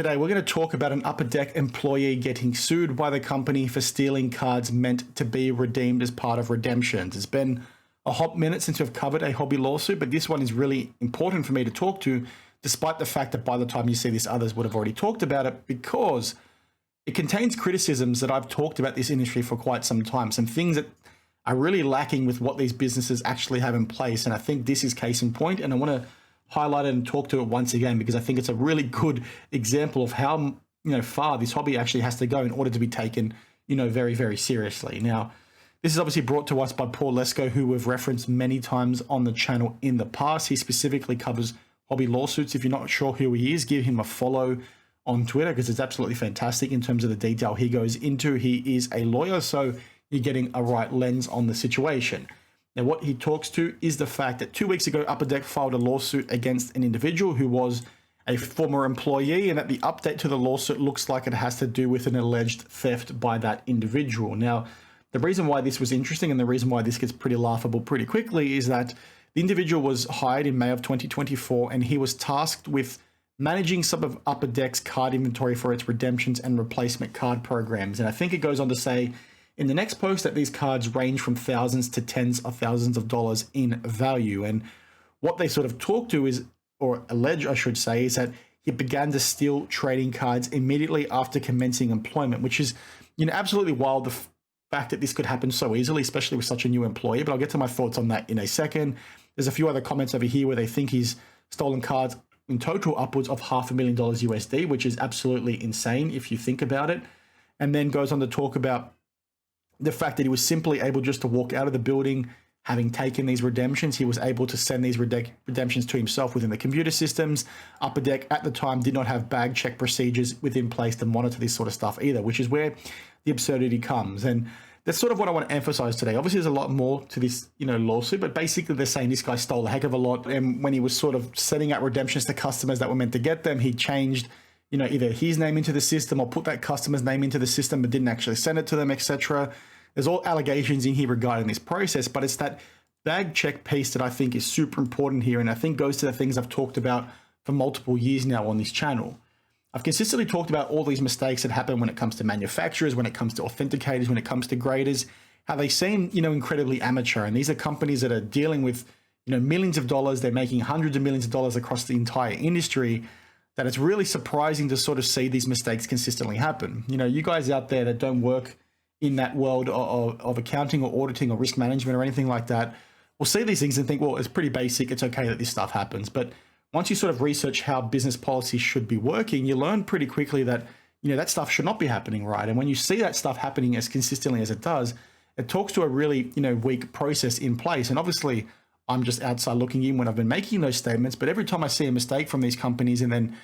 Today, we're going to talk about an Upper Deck employee getting sued by the company for stealing cards meant to be redeemed as part of redemptions. It's been a hot minute since we've covered a hobby lawsuit, but this one is really important for me to talk to, despite the fact that by the time you see this, others would have already talked about it, because it contains criticisms that I've talked about this industry for quite some time, some things that are really lacking with what these businesses actually have in place. And I think this is case in point, and I want to highlight it and talk to it once again, because I think it's a really good example of how far this hobby actually has to go in order to be taken very, very seriously. Now, this is obviously brought to us by Paul Lesko, who we've referenced many times on the channel in the past. He specifically covers hobby lawsuits. If you're not sure who he is, give him a follow on Twitter, because it's absolutely fantastic in terms of the detail he goes into. He is a lawyer, so you're getting a right lens on the situation. Now, what he talks to is the fact that 2 weeks ago, Upper Deck filed a lawsuit against an individual who was a former employee, and that the update to the lawsuit looks like it has to do with an alleged theft by that individual. Now, the reason why this was interesting and the reason why this gets pretty laughable pretty quickly is that the individual was hired in May of 2024, and he was tasked with managing some of Upper Deck's card inventory for its redemptions and replacement card programs. And I think it goes on to say in the next post that these cards range from thousands to tens of thousands of dollars in value. And what they sort of talk to is, or allege, I should say, is that he began to steal trading cards immediately after commencing employment, which is, absolutely wild. The fact that this could happen so easily, especially with such a new employee. But I'll get to my thoughts on that in a second. There's a few other comments over here where they think he's stolen cards in total upwards of $500,000 USD, which is absolutely insane if you think about it. And then goes on to talk about the fact that he was simply able just to walk out of the building, having taken these redemptions. He was able to send these redemptions to himself within the computer systems. Upper Deck at the time did not have bag check procedures within place to monitor this sort of stuff either, which is where the absurdity comes. And that's sort of what I want to emphasize today. Obviously, there's a lot more to this, lawsuit, but basically they're saying this guy stole a heck of a lot. And when he was sort of setting out redemptions to customers that were meant to get them, he changed either his name into the system or put that customer's name into the system but didn't actually send it to them, etc. There's all allegations in here regarding this process, but it's that bag check piece that I think is super important here, and I think goes to the things I've talked about for multiple years now on this channel. I've consistently talked about all these mistakes that happen when it comes to manufacturers, when it comes to authenticators, when it comes to graders, how they seem, incredibly amateur. And these are companies that are dealing with, millions of dollars. They're making hundreds of millions of dollars across the entire industry, that it's really surprising to sort of see these mistakes consistently happen. You guys out there that don't work in that world of accounting or auditing or risk management or anything like that will see these things and think, well, it's pretty basic. It's okay that this stuff happens. But once you sort of research how business policies should be working, you learn pretty quickly that, that stuff should not be happening, right? And when you see that stuff happening as consistently as it does, it talks to a really, weak process in place. And obviously, I'm just outside looking in when I've been making those statements. But every time I see a mistake from these companies and then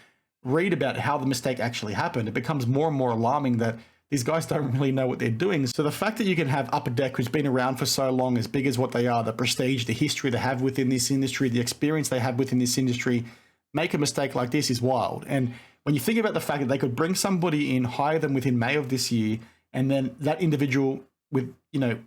read about how the mistake actually happened, it becomes more and more alarming that these guys don't really know what they're doing. So the fact that you can have Upper Deck, who's been around for so long, as big as what they are, the prestige, the history they have within this industry, the experience they have within this industry, make a mistake like this is wild. And when you think about the fact that they could bring somebody in, hire them within May of this year, and then that individual with,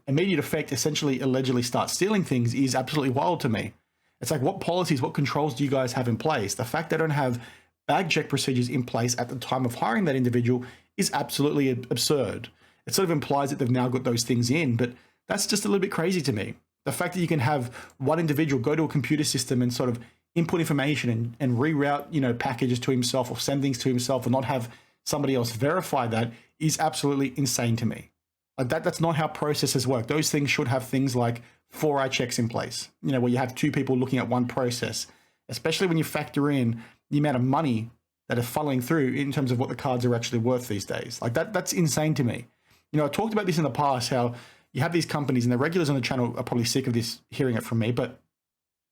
immediate effect, essentially allegedly start stealing things, is absolutely wild to me. It's like, what policies, what controls do you guys have in place? The fact they don't have bag check procedures in place at the time of hiring that individual is absolutely absurd. It sort of implies that they've now got those things in, but that's just a little bit crazy to me. The fact that you can have one individual go to a computer system and sort of input information and reroute, packages to himself or send things to himself and not have somebody else verify that is absolutely insane to me. Like that's not how processes work. Those things should have things like 4-eye checks in place, where you have two people looking at one process, especially when you factor in the amount of money that are funneling through in terms of what the cards are actually worth these days. Like that's insane to me. I talked about this in the past, how you have these companies, and the regulars on the channel are probably sick of this, hearing it from me, but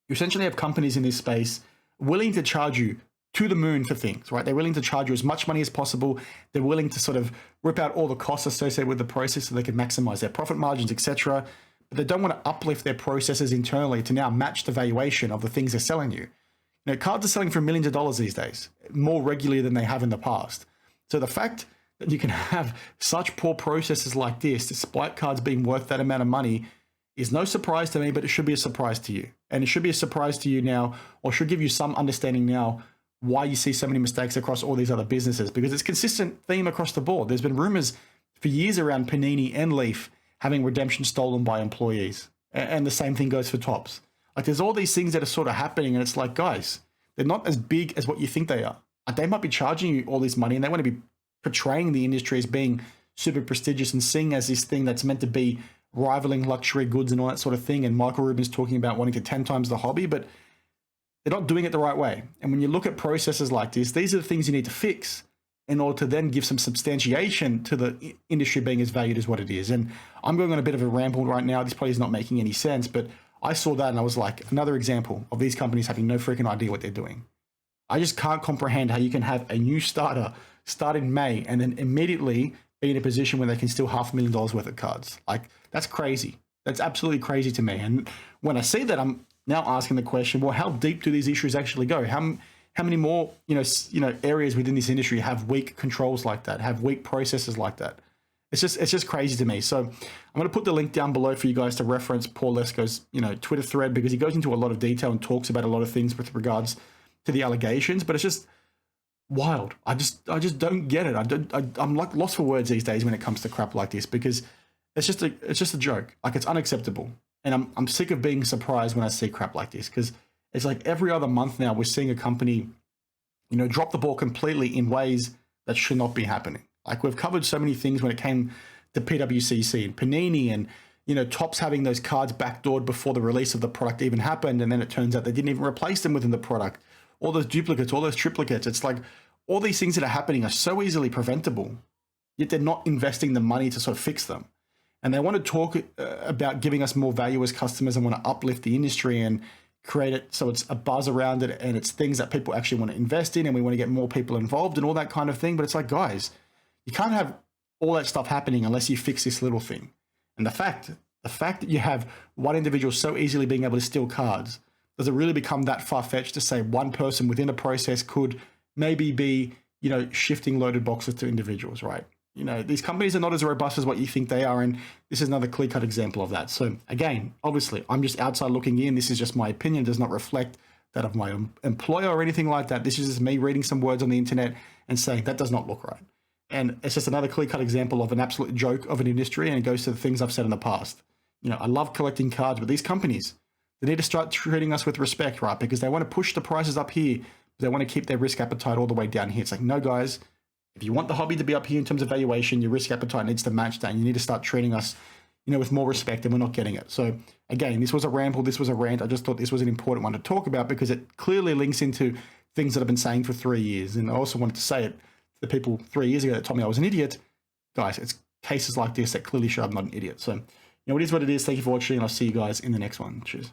you essentially have companies in this space willing to charge you to the moon for things, right? They're willing to charge you as much money as possible. They're willing to sort of rip out all the costs associated with the process so they can maximize their profit margins, etc. But they don't want to uplift their processes internally to now match the valuation of the things they're selling you. Cards are selling for millions of dollars these days, more regularly than they have in the past. So the fact that you can have such poor processes like this, despite cards being worth that amount of money, is no surprise to me, but it should be a surprise to you. And it should be a surprise to you now, or should give you some understanding now why you see so many mistakes across all these other businesses, because it's consistent theme across the board. There's been rumors for years around Panini and Leaf having redemption stolen by employees. And the same thing goes for Topps. Like, there's all these things that are sort of happening, and it's like, guys, they're not as big as what you think they are. Like, they might be charging you all this money, and they want to be portraying the industry as being super prestigious and seeing as this thing that's meant to be rivaling luxury goods and all that sort of thing. And Michael Rubin's talking about wanting to 10 times the hobby, but they're not doing it the right way. And when you look at processes like this, these are the things you need to fix in order to then give some substantiation to the industry being as valued as what it is. And I'm going on a bit of a ramble right now. This probably is not making any sense, but I saw that and I was like, another example of these companies having no freaking idea what they're doing. I just can't comprehend how you can have a new starter start in May and then immediately be in a position where they can steal $500,000 worth of cards. Like, that's crazy. That's absolutely crazy to me. And when I see that, I'm now asking the question, well, how deep do these issues actually go? How many more, areas within this industry have weak controls like that, have weak processes like that? It's just crazy to me. So I'm going to put the link down below for you guys to reference Paul Lesko's, Twitter thread, because he goes into a lot of detail and talks about a lot of things with regards to the allegations, but it's just wild. I just don't get it. I'm like lost for words these days when it comes to crap like this, because it's just a joke. Like, it's unacceptable. And I'm sick of being surprised when I see crap like this, because it's like every other month now we're seeing a company, drop the ball completely in ways that should not be happening. Like, we've covered so many things when it came to PWCC and Panini and, Topps having those cards backdoored before the release of the product even happened. And then it turns out they didn't even replace them within the product. All those duplicates, all those triplicates. It's like all these things that are happening are so easily preventable, yet they're not investing the money to sort of fix them. And they want to talk about giving us more value as customers and want to uplift the industry and create it so it's a buzz around it and it's things that people actually want to invest in, and we want to get more people involved and all that kind of thing. But it's like, guys, you can't have all that stuff happening unless you fix this little thing. And the fact that you have one individual so easily being able to steal cards, does it really become that far-fetched to say one person within a process could maybe be, shifting loaded boxes to individuals, right? These companies are not as robust as what you think they are, and this is another clear-cut example of that. So again, obviously, I'm just outside looking in. This is just my opinion. It does not reflect that of my employer or anything like that. This is just me reading some words on the internet and saying that does not look right. And it's just another clear-cut example of an absolute joke of an industry, and it goes to the things I've said in the past. I love collecting cards, but these companies, they need to start treating us with respect, right? Because they want to push the prices up here, but they want to keep their risk appetite all the way down here. It's like, no, guys, if you want the hobby to be up here in terms of valuation, your risk appetite needs to match that. And you need to start treating us, with more respect, and we're not getting it. So again, this was a ramble. This was a rant. I just thought this was an important one to talk about because it clearly links into things that I've been saying for 3 years. And I also wanted to say it to the people 3 years ago that told me I was an idiot. Guys, it's cases like this that clearly show I'm not an idiot. So, it is what it is. Thank you for watching, and I'll see you guys in the next one. Cheers.